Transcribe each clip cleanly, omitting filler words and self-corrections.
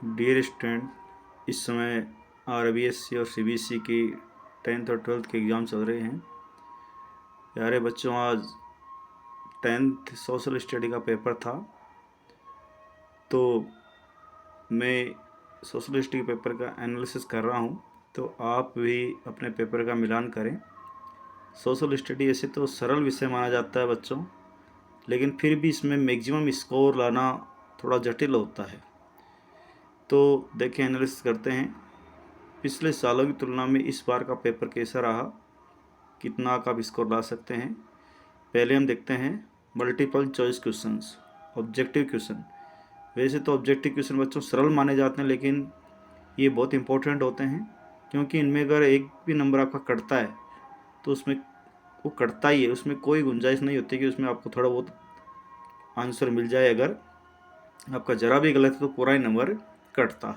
Dear student, इस समय RBSC और सीबीएसई की 10th और 12th के एग्ज़ाम चल रहे हैं। प्यारे बच्चों, आज 10th सोशल स्टडी का पेपर था, तो मैं सोशल स्टडी पेपर का एनालिसिस कर रहा हूँ। तो आप भी अपने पेपर का मिलान करें। सोशल स्टडी ऐसे तो सरल विषय माना जाता है बच्चों, लेकिन फिर भी इसमें मैक्सिमम स्कोर लाना थोड़ा जटिल होता है। तो देखिए, एनालिसिस करते हैं। पिछले सालों की तुलना में इस बार का पेपर कैसा रहा, कितना का आप स्कोर ला सकते हैं। पहले हम देखते हैं multiple choice questions, objective question. वैसे तो ऑब्जेक्टिव क्वेश्चन बच्चों सरल माने जाते हैं, लेकिन ये बहुत इंपॉर्टेंट होते हैं, क्योंकि इनमें अगर एक भी नंबर आपका कटता है तो उसमें वो कटता ही है, उसमें कोई गुंजाइश नहीं होती कि उसमें आपको थोड़ा बहुत आंसर मिल जाए। अगर आपका ज़रा भी गलत है तो पूरा ही नंबर कटता है।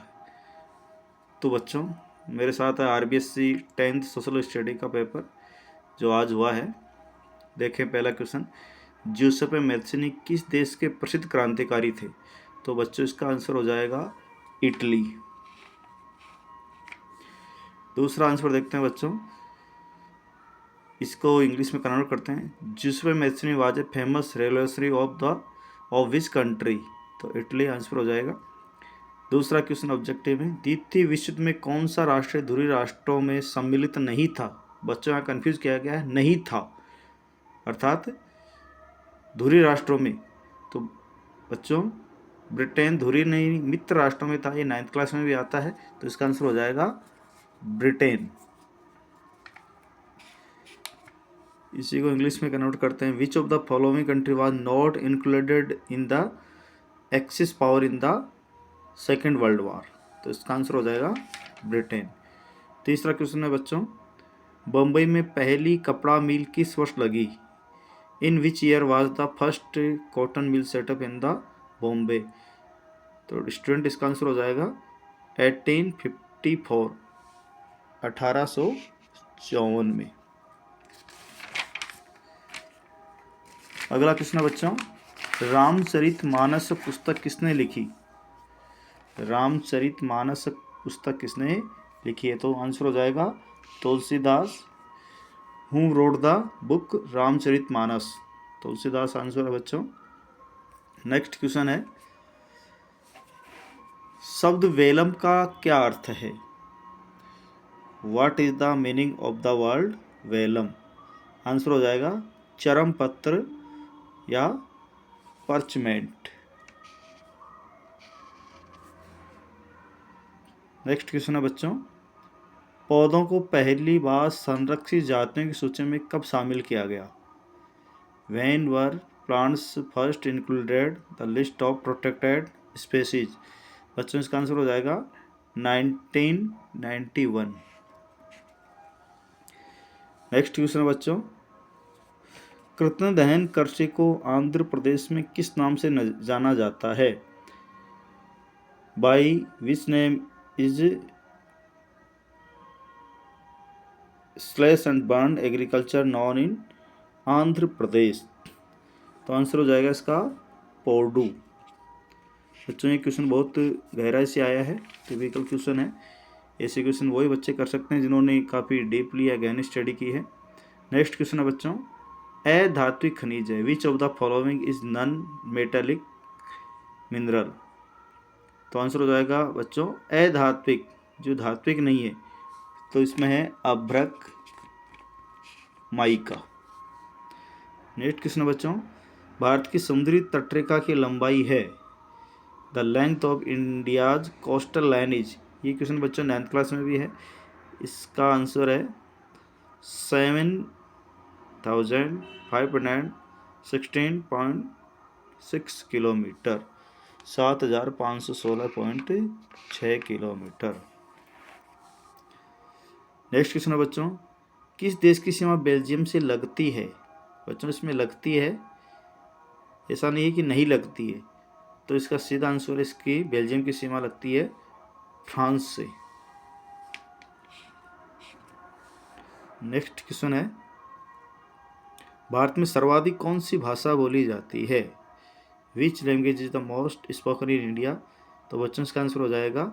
तो बच्चों, मेरे साथ है आरबीएससी 10th सोशल स्टडी का पेपर जो आज हुआ है। देखें पहला क्वेश्चन, ज्यूसेppe मैत्सोनी किस देश के प्रसिद्ध क्रांतिकारी थे? तो बच्चों, इसका आंसर हो जाएगा इटली। दूसरा आंसर देखते हैं बच्चों, इसको इंग्लिश में कन्वर्ट करते हैं। Giuseppe Mazzini was a famous revolutionary of which country? तो इटली आंसर हो जाएगा। दूसरा क्वेश्चन ऑब्जेक्टिव है, द्वितीय विश्व युद्ध में कौन सा राष्ट्र ध्रुवीय राष्ट्रों में सम्मिलित नहीं था? बच्चों, यहाँ कन्फ्यूज किया गया है, नहीं था अर्थात ध्रुवीय राष्ट्रों में। तो बच्चों, ब्रिटेन ध्रुवीय नहीं मित्र राष्ट्रों में था। ये 9th क्लास में भी आता है, तो इसका आंसर हो जाएगा ब्रिटेन। इसी को इंग्लिश में कन्वर्ट करते हैं। Which of the following country was not included in the axis power in the second world war? तो इसका आंसर हो जाएगा ब्रिटेन। तीसरा क्वेश्चन है बच्चों, बम्बई में पहली कपड़ा मिल किस वर्ष लगी? In which year was the first cotton mill set up in the Bombay? तो स्टूडेंट, इसका आंसर हो जाएगा 1854, 1854 में। अगला क्वेश्चन है बच्चों, रामचरितमानस पुस्तक किसने लिखी? रामचरितमानस पुस्तक किसने लिखी है? तो आंसर हो जाएगा Tulsidas. Who wrote the book Ramcharitmanas? Tulsidas answer है बच्चों। नेक्स्ट क्वेश्चन है, शब्द वेलम का क्या अर्थ है? What is the meaning of the word वेलम? आंसर हो जाएगा चरम पत्र या पर्चमेंट। नेक्स्ट क्वेश्चन है बच्चों, पौधों को पहली बार संरक्षित जातियों की सूची में कब शामिल किया गया? When were plants first included the list of protected species? बच्चों, इसका आंसर हो जाएगा 1991। नेक्स्ट क्वेश्चन है बच्चों, कृतन दहन कृषि को आंध्र प्रदेश में किस नाम से जाना जाता है? By which name is slash and burn agriculture known in Andhra Pradesh? तो आंसर हो जाएगा इसका पोर्डू। बच्चों, ये क्वेश्चन बहुत गहराई से आया है, टिपिकल क्वेश्चन है। ऐसे क्वेश्चन वही बच्चे कर सकते हैं जिन्होंने काफ़ी डीपली या गहन स्टडी की है। नेक्स्ट क्वेश्चन है बच्चों, अधात्विक खनिज है which of the following is non metallic mineral? तो आंसर हो जाएगा बच्चों अधात्विक, जो धात्विक नहीं है। तो इसमें है अभ्रक, माइका। नेक्स्ट क्वेश्चन बच्चों, भारत की समुद्री तटरेखा की लंबाई है? The length of India's coastal line is? ये क्वेश्चन बच्चों 9th क्लास में भी है। इसका आंसर है 7516.6 किलोमीटर, 7516.6 किलोमीटर। नेक्स्ट क्वेश्चन है बच्चों, किस देश की सीमा बेल्जियम से लगती है? बच्चों, इसमें लगती है, ऐसा नहीं है कि नहीं लगती है। तो इसका सीधा आंसर, इसकी बेल्जियम की सीमा लगती है फ्रांस से। नेक्स्ट क्वेश्चन है, भारत में सर्वाधिक कौन सी भाषा बोली जाती है? Which language is the most spoken in India? तो बच्चों इसका आंसर हो जाएगा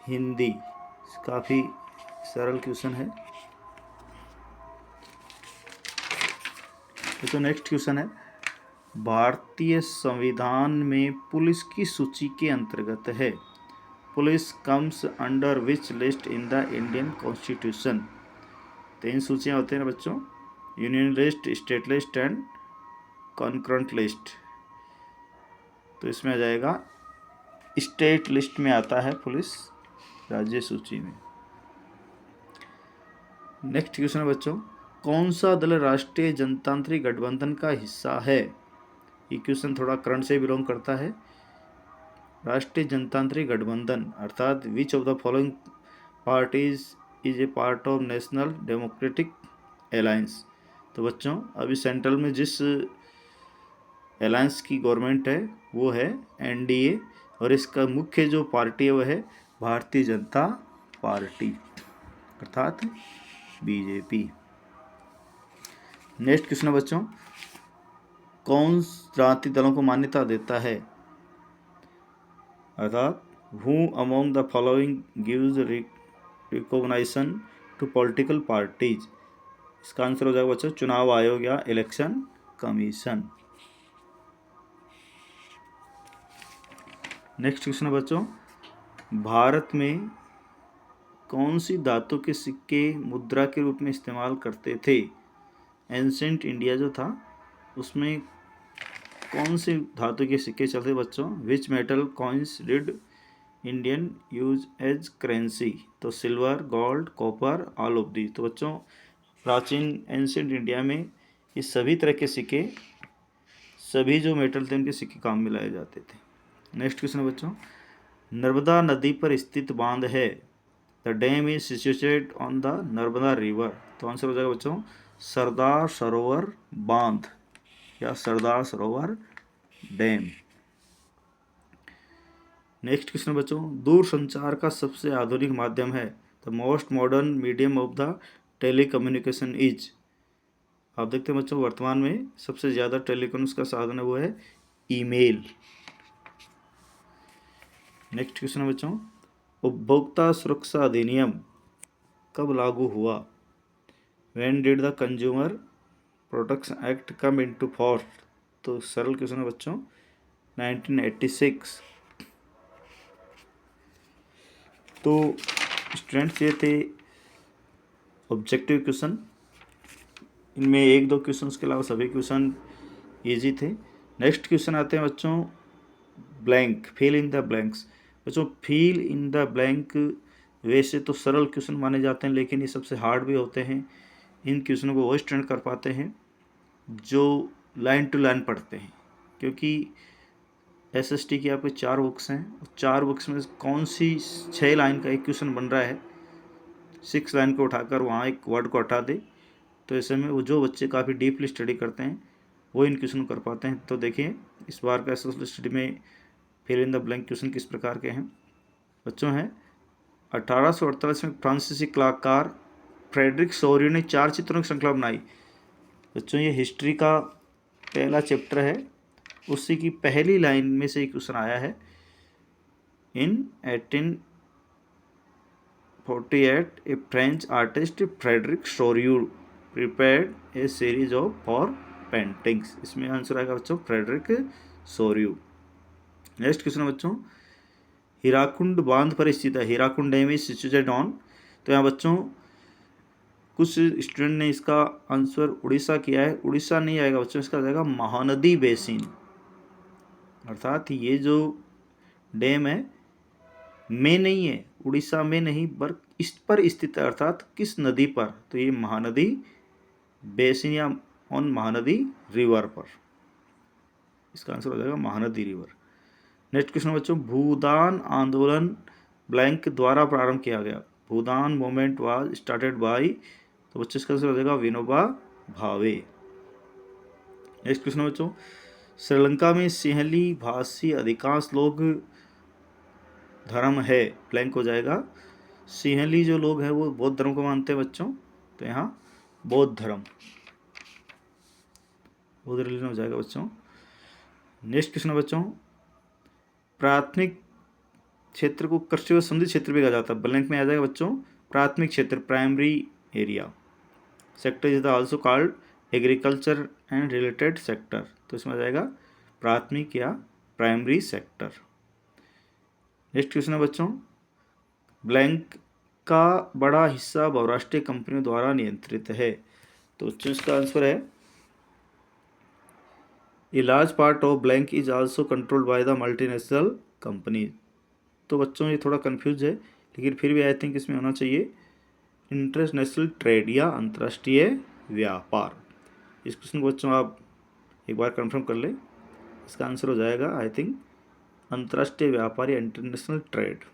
हिंदी। काफ़ी सरल क्वेश्चन है। तो नेक्स्ट क्वेश्चन है, भारतीय संविधान में पुलिस की सूची के अंतर्गत है। Police comes under which list in the Indian constitution. 3 सूचियाँ होती हैं बच्चों, union list, state list and concurrent list. तो इसमें आ जाएगा स्टेट लिस्ट में आता है पुलिस, राज्य सूची में। नेक्स्ट क्वेश्चन है बच्चों, कौन सा दल राष्ट्रीय जनतांत्रिक गठबंधन का हिस्सा है। ये क्वेश्चन थोड़ा करंट से बिलोंग करता है। राष्ट्रीय जनतांत्रिक गठबंधन अर्थात which of the following parties is a part of national democratic alliance. तो बच्चों अभी सेंट्रल में जिस अलायंस की गवर्नमेंट है वो है एनडीए, और इसका मुख्य जो पार्टी है वो है भारतीय जनता पार्टी अर्थात बीजेपी। नेक्स्ट क्वेश्चन है बच्चों, कौन राजनीतिक दलों को मान्यता देता है, अर्थात who among the following gives recognition to political parties. इसका आंसर हो जाएगा बच्चों चुनाव आयोग या इलेक्शन कमीशन। नेक्स्ट क्वेश्चन है बच्चों, भारत में कौन सी धातु के सिक्के मुद्रा के रूप में इस्तेमाल करते थे। एंशिएंट इंडिया जो था उसमें कौन से धातु के सिक्के चलते बच्चों। Which metal coins did Indian use as currency. तो silver, gold, copper, all of the. तो बच्चों प्राचीन एंशिएंट इंडिया में ये सभी तरह के सिक्के, सभी जो मेटल थे उनके सिक्के काम में लाए जाते थे। नेक्स्ट क्वेश्चन है बच्चों, नर्मदा नदी पर स्थित बांध है। The dam is situated on the Narmada river. तो आंसर हो जाएगा बच्चों सरदार सरोवर बांध या Sardar Sarovar dam. Next question बच्चों, दूर संचार का सबसे आधुनिक माध्यम है। The most modern medium of the telecommunication is. आप देखते हैं बच्चों वर्तमान में सबसे ज़्यादा टेलीकॉम्स का साधन है वो है ईमेल। नेक्स्ट क्वेश्चन है बच्चों, उपभोक्ता सुरक्षा अधिनियम कब लागू हुआ। When did the consumer protection act come into force. तो सरल क्वेश्चन है बच्चों 1986। तो स्टूडेंट्स ये थे ऑब्जेक्टिव क्वेश्चन, इनमें 1-2 क्वेश्चन के अलावा सभी क्वेश्चन इजी थे। नेक्स्ट क्वेश्चन आते हैं बच्चों blank, fill in the blanks. बच्चों फिल इन द ब्लैंक वैसे तो सरल क्वेश्चन माने जाते हैं, लेकिन ये सबसे हार्ड भी होते हैं। इन क्वेश्चनों को वो स्टूडेंट कर पाते हैं जो लाइन टू लाइन पढ़ते हैं, क्योंकि एसएसटी की आपके 4 बुक्स हैं, 4 बुक्स में कौन सी 6 लाइन का एक क्वेश्चन बन रहा है, 6 लाइन को उठाकर वहाँ एक वर्ड को हटा दे। तो ऐसे में वो जो बच्चे काफ़ी डीपली स्टडी करते हैं वो इन क्वेश्चन कर पाते हैं। तो देखिए इस बार का एसएसटी स्टडी में fill in the blank question किस प्रकार के हैं बच्चों हैं। 1848 में फ्रांसीसी कलाकार फ्रेडरिक सोरियो ने 4 चित्रों की श्रृंखला बनाई। बच्चों ये हिस्ट्री का पहला चैप्टर है, उसी की पहली लाइन में से एक क्वेश्चन आया है। In 1848 a French artist Frederic Sorrieu prepared a series of four paintings. इसमें आंसर आएगा बच्चों फ्रेडरिक सोरियो। नेक्स्ट क्वेश्चन बच्चों, हीराकुंड बांध पर स्थित है। Hirakud dam is situated on. तो यहाँ बच्चों कुछ स्टूडेंट ने इसका आंसर उड़ीसा किया है, उड़ीसा नहीं आएगा बच्चों, इसका आ जाएगा महानदी बेसिन। अर्थात ये जो डैम है में नहीं है, उड़ीसा में नहीं, पर इस पर स्थित है, अर्थात किस नदी पर। तो ये महानदी बेसिन या ऑन महानदी रिवर पर, इसका आंसर हो जाएगा महानदी रिवर। नेक्स्ट क्वेश्चन बच्चों, भूदान आंदोलन ब्लैंक द्वारा प्रारंभ किया गया। भूदान मूवमेंट वाज स्टार्टेड बाय। तो बच्चों इसका आंसर हो जाएगा विनोबा भावे। नेक्स्ट क्वेश्चन बच्चों, श्रीलंका में सिंहली भाषी अधिकांश लोग धर्म है। ब्लैंक हो जाएगा सिंहली जो लोग हैं वो बौद्ध धर्म को मानते हैं बच्चों, तो यहाँ बौद्ध धर्म, बौद्ध रिलीजन हो जाएगा बच्चों। नेक्स्ट क्वेश्चन बच्चों, प्राथमिक क्षेत्र को कृषि व समुद्री क्षेत्र भी कहा जाता है। ब्लैंक में आ जाएगा बच्चों प्राथमिक क्षेत्र, primary area. Sector is also called agriculture and related sector, तो इसमें आ जाएगा प्राथमिक या प्राइमरी सेक्टर। नेक्स्ट क्वेश्चन है बच्चों, ब्लैंक का बड़ा हिस्सा बहुराष्ट्रीय कंपनियों द्वारा नियंत्रित है, तो बच्चों इसका आंसर है a large part of blank is also controlled by the multinational company. तो बच्चों ये थोड़ा कंफ्यूज है, लेकिन फिर भी आई थिंक इसमें होना चाहिए इंटरनेशनल ट्रेड या अंतर्राष्ट्रीय व्यापार। इस क्वेश्चन को बच्चों आप एक बार कंफर्म कर लें, इसका आंसर हो जाएगा आई थिंक अंतर्राष्ट्रीय व्यापार या इंटरनेशनल ट्रेड।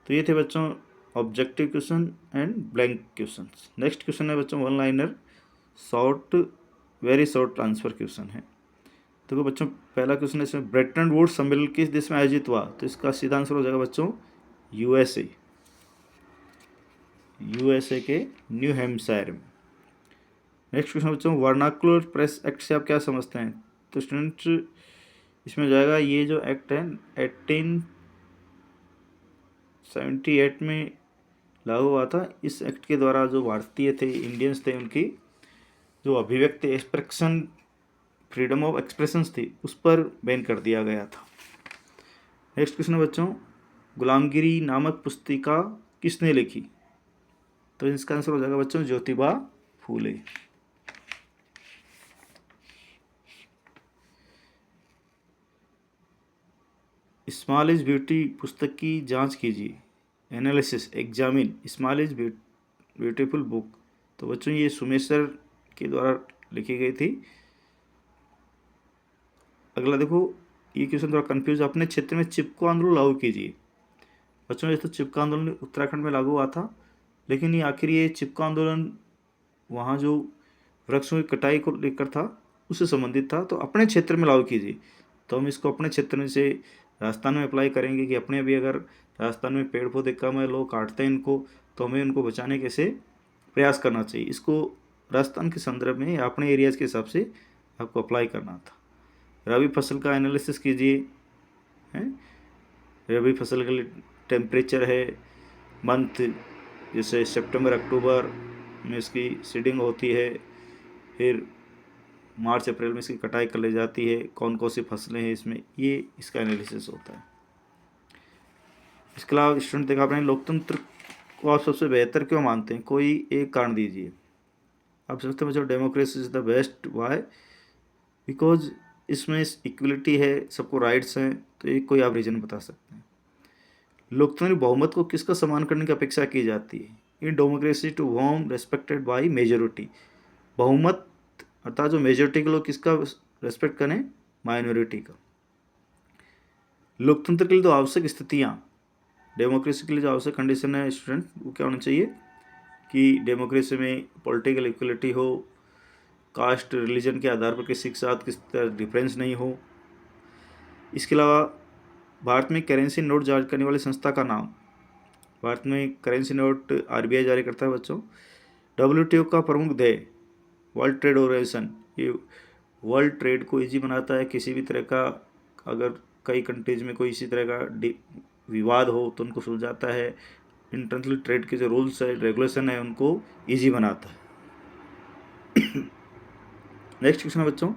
तो ये थे बच्चों objective question and blank question. Next question है बच्चों one liner short, very short answer question है। देखो बच्चों पहला क्वेश्चन है इसमें ब्रेटन वुड्स सम्मेलन किस देश में आयोजित हुआ, तो इसका सीधा आंसर हो जाएगा बच्चों यूएसए, यूएसए के न्यू हैम्पशायर में। नेक्स्ट क्वेश्चन बच्चों वर्नाकुलर प्रेस एक्ट से आप क्या समझते हैं, तो स्टूडेंट्स इसमें हो जाएगा ये जो एक्ट है 1878 में लागू हुआ था। इस एक्ट के द्वारा जो भारतीय थे, इंडियंस थे, उनकी जो अभिव्यक्ति एक्सप्रेशन, फ्रीडम ऑफ एक्सप्रेशंस थी, उस पर बैन कर दिया गया था। नेक्स्ट क्वेश्चन है बच्चों गुलामगिरी नामक पुस्तिका किसने लिखी, तो इसका आंसर हो जाएगा बच्चों Jyotiba Phule. Small is beauty पुस्तक की जांच कीजिए, analysis examine small is beautiful book, तो बच्चों ये सुमेसर के द्वारा लिखी गई थी। अगला देखो ये क्वेश्चन थोड़ा कंफ्यूज, अपने क्षेत्र में चिपको आंदोलन लागू कीजिए। बच्चों ये तो चिपको आंदोलन उत्तराखंड में लागू हुआ था, लेकिन ये आखिर ये चिपको आंदोलन वहाँ जो वृक्षों की कटाई को लेकर था उससे संबंधित था, तो अपने क्षेत्र में लागू कीजिए। तो हम इसको अपने क्षेत्र में से राजस्थान में अप्लाई करेंगे कि अपने भी अगर राजस्थान में पेड़ पौधे कम है, लोग काटते हैं इनको, तो हमें उनको बचाने कैसे प्रयास करना चाहिए, इसको राजस्थान के संदर्भ में अपने एरियाज के हिसाब से आपको अप्लाई करना था। रबी फसल का एनालिसिस कीजिए, हैं रबी फसल के लिए टेम्परेचर है मंथ, जैसे सितंबर अक्टूबर में इसकी सीडिंग होती है, फिर मार्च अप्रैल में इसकी कटाई कर ली जाती है, कौन कौन सी फसलें हैं इसमें, ये इसका एनालिसिस होता है। इसके अलावा स्टूडेंट देखा आपने लोकतंत्र को आप सबसे बेहतर क्यों मानते हैं, कोई एक कारण दीजिए। आप सोचते हैं बच्चों democracy is the best, why, because इसमें इक्वलिटी है, सबको राइट्स हैं, तो एक कोई आप रीजन बता सकते हैं। लोकतांत्रिक बहुमत को किसका सम्मान करने की अपेक्षा की जाती है, in democracy to whom respected by majority, बहुमत अर्थात जो मेजोरिटी के लोग किसका रेस्पेक्ट करें, माइनॉरिटी का। लोकतंत्र के लिए तो आवश्यक स्थितियाँ, डेमोक्रेसी के लिए जो आवश्यक कंडीशन है स्टूडेंट वो क्या होना चाहिए कि डेमोक्रेसी में पॉलिटिकल इक्वलिटी हो, कास्ट रिलीजन के आधार पर किसी के साथ किसी तरह डिफरेंस नहीं हो। इसके अलावा भारत में करेंसी नोट जारी करने वाली संस्था का नाम, भारत में करेंसी नोट आरबीआई जारी करता है बच्चों। डब्ल्यूटीओ का प्रमुख ध्येय, वर्ल्ड ट्रेड ऑर्गेनाइजेशन, ये वर्ल्ड ट्रेड को इजी बनाता है, किसी भी तरह का अगर कई कंट्रीज में कोई इसी तरह का विवाद हो तो उनको सुलझाता है, इंटरनेशनल ट्रेड के जो रूल्स है रेगुलेशन है उनको इजी बनाता है। नेक्स्ट क्वेश्चन है बच्चों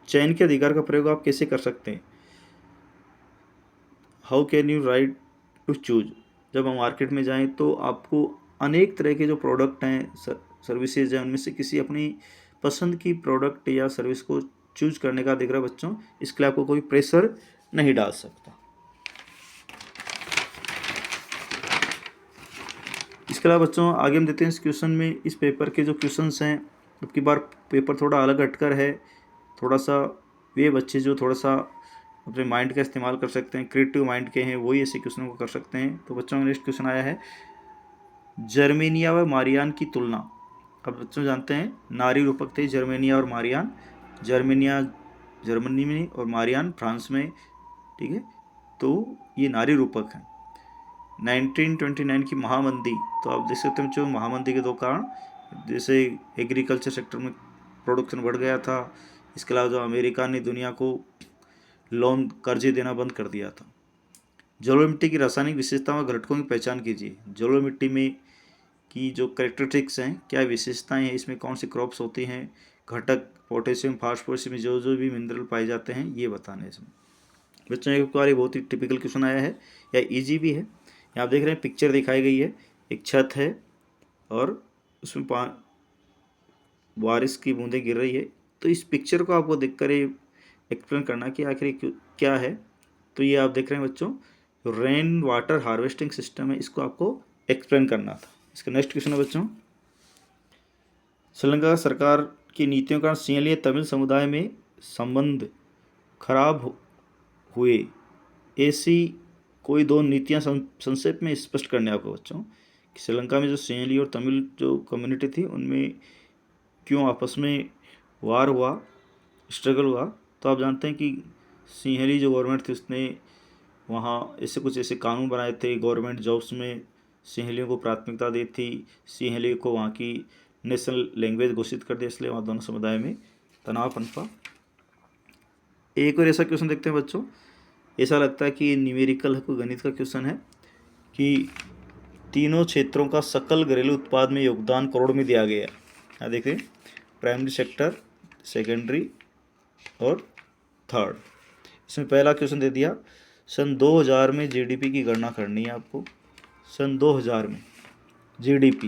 चयन के अधिकार का प्रयोग आप कैसे कर सकते हैं, how can you right to choose. जब हम मार्केट में जाएं तो आपको अनेक तरह के जो प्रोडक्ट हैं, सर्विसेज हैं, उनमें से किसी अपनी पसंद की प्रोडक्ट या सर्विस को चूज करने का अधिकार बच्चों, इसके लिए आपको कोई प्रेशर नहीं डाल सकता। इसके अलावा बच्चों आगे हम देते हैं इस क्वेश्चन में, इस पेपर के जो क्वेश्चंस हैं, अब की बार पेपर थोड़ा अलग हटकर है, थोड़ा सा वे बच्चे जो थोड़ा सा अपने माइंड का इस्तेमाल कर सकते हैं, क्रिएटिव माइंड के हैं, वही ऐसे क्वेश्चनों को कर सकते हैं। तो बच्चों का नेक्स्ट क्वेश्चन आया है जर्मेनिया व मारियान की तुलना। अब बच्चों जानते हैं नारी रूपक थे जर्मेनिया और मारियान, जर्मेनिया जर्मनी में और मारियान फ्रांस में, ठीक है, तो ये नारी रूपक हैं। 1929 की महामंदी, तो आप देख सकते हैं बच्चों महामंदी के दो कारण, जैसे एग्रीकल्चर सेक्टर में प्रोडक्शन बढ़ गया था, इसके अलावा जो अमेरिका ने दुनिया को लोन कर्जे देना बंद कर दिया था। जलोढ़ मिट्टी की रासायनिक विशेषताओं और घटकों की पहचान कीजिए। जलोढ़ मिट्टी में की जो कैरेक्टरिस्टिक्स हैं, क्या विशेषताएं हैं, इसमें कौन सी क्रॉप्स होती हैं, घटक पोटेशियम फास्फोरस में जो जो भी मिनरल पाए जाते हैं ये बताने इसमें। बच्चों एक बार बहुत ही टिपिकल क्वेश्चन आया है या इजी भी है। यहाँ आप देख रहे हैं पिक्चर दिखाई गई है, एक छत है और उसमें बारिश की बूंदें गिर रही है। तो इस पिक्चर को आपको देखकर ये एक्सप्लेन करना कि आखिर क्या है। तो ये आप देख रहे हैं बच्चों, रेन वाटर हार्वेस्टिंग सिस्टम है, इसको आपको एक्सप्लेन करना था। इसका नेक्स्ट क्वेश्चन है बच्चों, श्रीलंका सरकार की नीतियों का सिंहलीय तमिल समुदाय में संबंध खराब हुए, ऐसी कोई दो नीतियां संक्षेप में स्पष्ट करने आपको बच्चों कि श्रीलंका में जो सिंहली और तमिल जो कम्युनिटी थी उनमें क्यों आपस में वार हुआ, स्ट्रगल हुआ। तो आप जानते हैं कि सिंहली जो गवर्नमेंट थी उसने वहाँ ऐसे कानून बनाए थे, गवर्नमेंट जॉब्स में सिंहलियों को प्राथमिकता दी थी, सिंहली को वहाँ की नेशनल लैंग्वेज घोषित कर दिया, इसलिए वहाँ दोनों समुदाय में तनाव पनपा। एक और ऐसा क्वेश्चन देखते हैं बच्चों, ऐसा लगता है कि न्यूमेरिकल है, कोई गणित का क्वेश्चन है कि तीनों क्षेत्रों का सकल घरेलू उत्पाद में योगदान करोड़ में दिया गया। यहाँ देखिए प्राइमरी सेक्टर, सेकेंडरी और थर्ड। इसमें पहला क्वेश्चन दे दिया, सन 2000 में जीडीपी की गणना करनी है आपको। सन 2000 में जीडीपी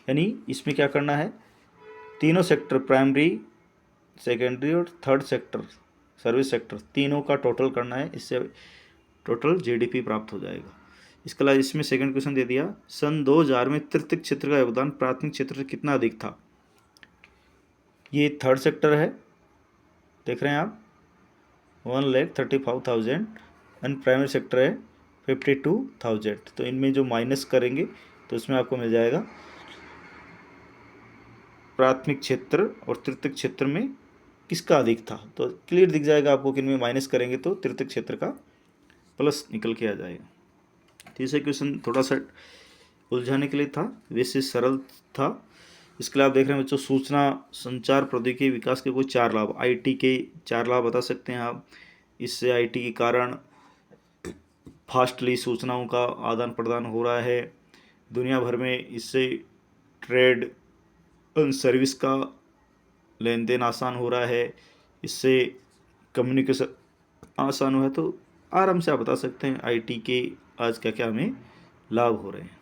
यानी इसमें क्या करना है, तीनों सेक्टर प्राइमरी, सेकेंडरी और थर्ड सेक्टर सर्विस सेक्टर तीनों का टोटल करना है, इससे टोटल जीडीपी प्राप्त हो जाएगा। इसके अलावा इसमें सेकंड क्वेश्चन दे दिया, सन 2000 में तृतीय क्षेत्र का योगदान प्राथमिक क्षेत्र से कितना अधिक था। ये थर्ड सेक्टर है, देख रहे हैं आप 1,35,000 एंड प्राइमरी सेक्टर है 52,000। तो इनमें जो माइनस करेंगे तो इसमें आपको मिल जाएगा प्राथमिक क्षेत्र और तृतीय क्षेत्र में किसका अधिक था। तो क्लियर दिख जाएगा आपको कि इनमें माइनस करेंगे तो तृतीय क्षेत्र का प्लस निकल के आ जाएगा। तीसरा क्वेश्चन थोड़ा सा उलझाने के लिए था, वैसे सरल था। इसके लिए आप देख रहे हैं बच्चों, सूचना संचार प्रौद्योगिकी विकास के कोई 4 लाभ, आईटी के 4 लाभ बता सकते हैं आप। इससे आईटी के कारण फास्टली सूचनाओं का आदान प्रदान हो रहा है दुनिया भर में, इससे ट्रेड सर्विस का लेन देन आसान हो रहा है, इससे कम्युनिकेशन आसान हुआ है। तो आराम से आप बता सकते हैं आईटी के आज क्या क्या हमें लाभ हो रहे हैं।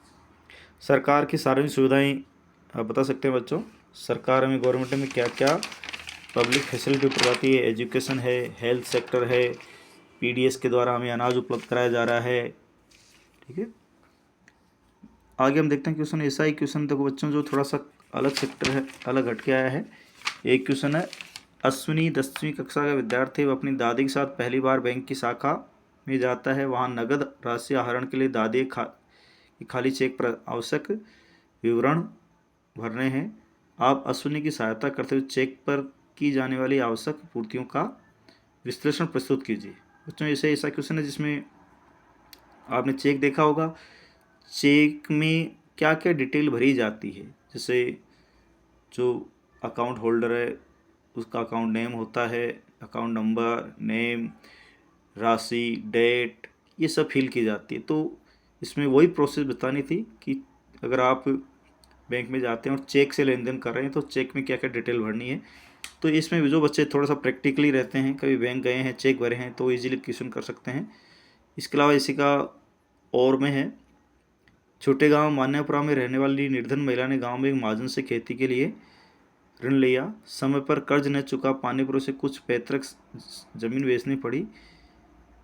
सरकार की सार्वजनिक सुविधाएं आप बता सकते हैं बच्चों, सरकार हमें गवर्नमेंट में क्या क्या पब्लिक फैसिलिटी करवाती है, एजुकेशन है, हेल्थ सेक्टर है, पीडीएस के द्वारा हमें अनाज उपलब्ध कराया जा रहा है। ठीक है, आगे हम देखते हैं क्वेश्चन, ऐसा ही क्वेश्चन देखो बच्चों जो थोड़ा सा अलग सेक्टर है, अलग हट के आया है। एक क्वेश्चन है, अश्विनी 10वीं कक्षा का विद्यार्थी वह अपनी दादी के साथ पहली बार बैंक की शाखा में जाता है, वहाँ नगद राशि आहरण के लिए दादी खाली चेक पर आवश्यक विवरण भरने हैं। आप अश्विनी की सहायता करते हुए चेक पर की जाने वाली आवश्यक पूर्तियों का विश्लेषण प्रस्तुत कीजिए। बच्चों ऐसा क्वेश्चन है जिसमें आपने चेक देखा होगा, चेक में क्या क्या डिटेल भरी जाती है, जैसे जो अकाउंट होल्डर है उसका अकाउंट नेम होता है, अकाउंट नंबर, नेम, राशि, डेट, ये सब फिल की जाती है। तो इसमें वही प्रोसेस बतानी थी कि अगर आप बैंक में जाते हैं और चेक से लेन देन कर रहे हैं तो चेक में क्या क्या डिटेल भरनी है। तो इसमें जो बच्चे थोड़ा सा प्रैक्टिकली रहते हैं, कभी बैंक गए हैं, चेक भरे हैं, तो इजीली क्वेश्चन कर सकते हैं। इसके अलावा इसी का और में है, छोटे गांव मान्यापुरा में रहने वाली निर्धन महिला ने गांव में एक महाजन से खेती के लिए ऋण लिया, समय पर कर्ज न चुका पाने पर उसे कुछ पैतृक जमीन बेचनी पड़ी।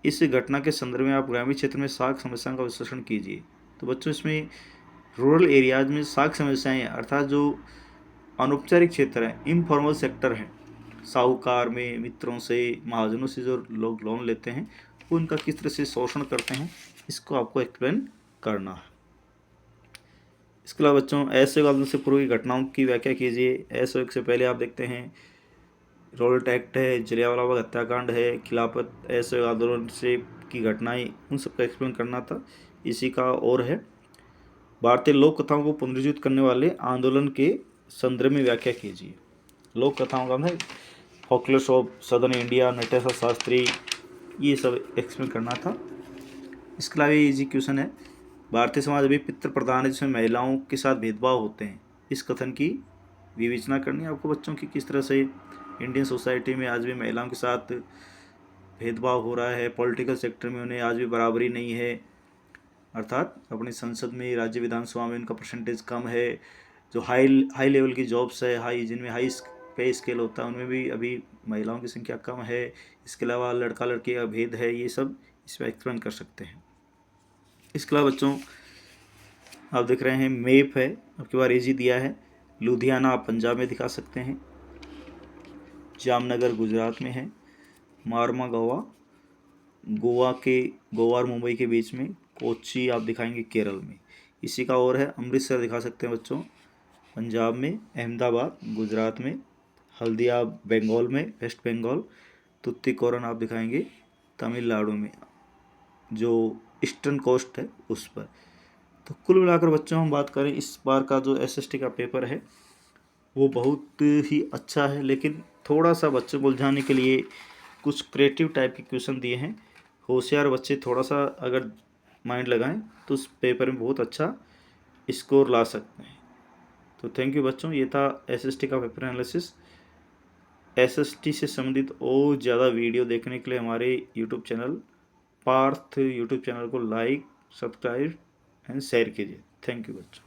इस घटना के संदर्भ में आप ग्रामीण क्षेत्र में साख समस्याओं का विश्लेषण कीजिए। तो बच्चों इसमें रूरल एरियाज में साख समस्याएं अर्थात जो अनौपचारिक क्षेत्र है, इनफॉर्मल सेक्टर है, साहूकार में मित्रों से, महाजनों से जो लोग लोन लेते हैं वो उनका किस तरह से शोषण करते हैं, इसको आपको एक्सप्लेन करना है। इसके अलावा बच्चों असहयोग आंदोलन से पूर्व की घटनाओं की व्याख्या कीजिए। असहयोग से पहले आप देखते हैं रोल्ट एक्ट है, जलियांवाला बाग हत्याकांड है, खिलाफत असहयोग आंदोलन से की घटनाएं, उन सबका एक्सप्लेन करना था। इसी का और है, भारतीय लोक कथाओं को पुनर्जीवित करने वाले आंदोलन के संदर्भ में व्याख्या कीजिए। लोक कथाओं का मतलब folklores of southern India, Natesa Sastri, ये सब एक्सप्लेन करना था। इसके अलावा ये इजी क्वेश्चन है, भारतीय समाज अभी पितृ प्रधान है जिसमें महिलाओं के साथ भेदभाव होते हैं, इस कथन की विवेचना करनी है आपको बच्चों की, किस तरह से इंडियन सोसाइटी में आज भी महिलाओं के साथ भेदभाव हो रहा है, पॉलिटिकल सेक्टर में उन्हें आज भी बराबरी नहीं है, अर्थात अपनी संसद में, राज्य विधानसभा में उनका परसेंटेज कम है, जो हाई लेवल की जॉब्स है, जिनमें हाई पे स्केल होता है उनमें भी अभी महिलाओं की संख्या कम है। इसके अलावा लड़का लड़की का भेद है, ये सब इसमें एक्सप्लेन कर सकते हैं। इसके अलावा बच्चों आप देख रहे हैं मैप है, आपके बार इजी दिया है, लुधियाना आप पंजाब में दिखा सकते हैं, जामनगर गुजरात में है, मारमा गोवा और मुंबई के बीच में, कोच्चि आप दिखाएंगे केरल में। इसी का और है अमृतसर दिखा सकते हैं बच्चों पंजाब में, अहमदाबाद गुजरात में, हल्दिया बंगाल में, वेस्ट बंगाल, तुत्तिकोरन आप दिखाएंगे तमिलनाडु में, जो ईस्टर्न कोस्ट है उस पर। तो कुल मिलाकर बच्चों हम बात करें, इस बार का जो एसएसटी का पेपर है वो बहुत ही अच्छा है, लेकिन थोड़ा सा बच्चों को उलझाने के लिए कुछ क्रिएटिव टाइप के क्वेश्चन दिए हैं। होशियार बच्चे थोड़ा सा अगर माइंड लगाएं तो उस पेपर में बहुत अच्छा स्कोर ला सकते हैं। तो थैंक यू बच्चों, ये था एसएसटी का पेपर एनालिसिस। एसएसटी से संबंधित और ज़्यादा वीडियो देखने के लिए हमारे YouTube channel Parth YouTube channel को लाइक, सब्सक्राइब एंड शेयर कीजिए। थैंक यू बच्चों।